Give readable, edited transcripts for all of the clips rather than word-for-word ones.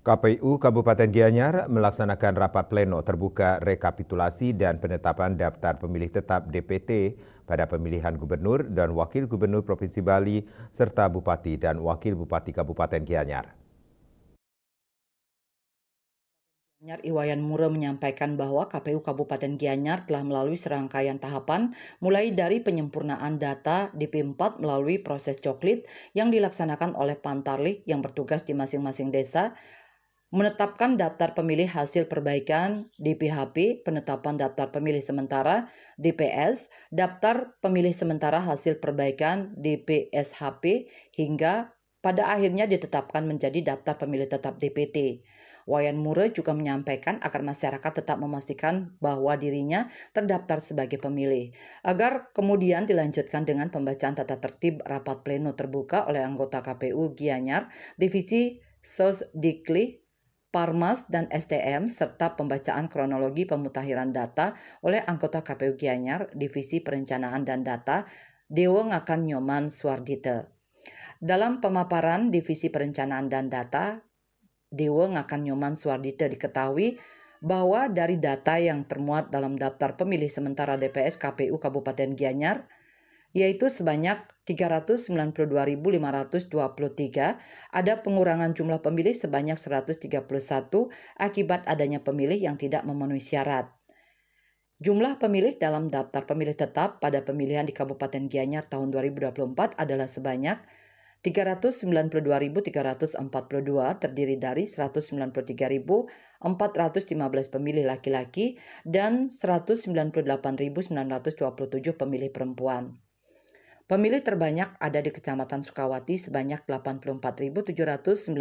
KPU Kabupaten Gianyar melaksanakan rapat pleno terbuka rekapitulasi dan penetapan daftar pemilih tetap DPT pada pemilihan gubernur dan wakil gubernur Provinsi Bali serta bupati dan wakil bupati Kabupaten Gianyar. Gianyar Iwayan Mure menyampaikan bahwa KPU Kabupaten Gianyar telah melalui serangkaian tahapan mulai dari penyempurnaan data DP4 melalui proses coklit yang dilaksanakan oleh Pantarlih yang bertugas di masing-masing desa, menetapkan daftar pemilih hasil perbaikan DPHP, penetapan daftar pemilih sementara DPS, daftar pemilih sementara hasil perbaikan DPSHP, hingga pada akhirnya ditetapkan menjadi daftar pemilih tetap DPT. Wayan Mure juga menyampaikan agar masyarakat tetap memastikan bahwa dirinya terdaftar sebagai pemilih, agar kemudian dilanjutkan dengan pembacaan tata tertib rapat pleno terbuka oleh anggota KPU Gianyar, Divisi Sosdikli, Parmas, dan STM, serta pembacaan kronologi pemutakhiran data oleh anggota KPU Gianyar, Divisi Perencanaan dan Data, Dewo Ngakan Nyoman Suardite. Dalam pemaparan Divisi Perencanaan dan Data, Dewo Ngakan Nyoman Suardite diketahui bahwa dari data yang termuat dalam daftar pemilih sementara DPS KPU Kabupaten Gianyar, yaitu sebanyak 392.523, ada pengurangan jumlah pemilih sebanyak 131 akibat adanya pemilih yang tidak memenuhi syarat. Jumlah pemilih dalam daftar pemilih tetap pada pemilihan di Kabupaten Gianyar tahun 2024 adalah sebanyak 392.342, terdiri dari 193.415 pemilih laki-laki dan 198.927 pemilih perempuan. Pemilih terbanyak ada di Kecamatan Sukawati sebanyak 84.796,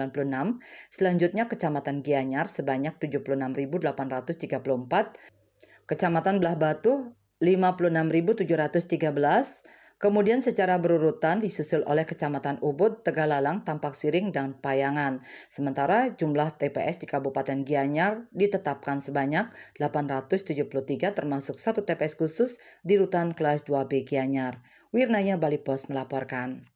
selanjutnya Kecamatan Gianyar sebanyak 76.834, Kecamatan Belah Batu 56.713, kemudian secara berurutan disusul oleh Kecamatan Ubud, Tegalalang, Tampak Siring, dan Payangan. Sementara jumlah TPS di Kabupaten Gianyar ditetapkan sebanyak 873, termasuk 1 TPS khusus di Rutan Kelas 2B Gianyar. Wirnaya Bali Pos melaporkan.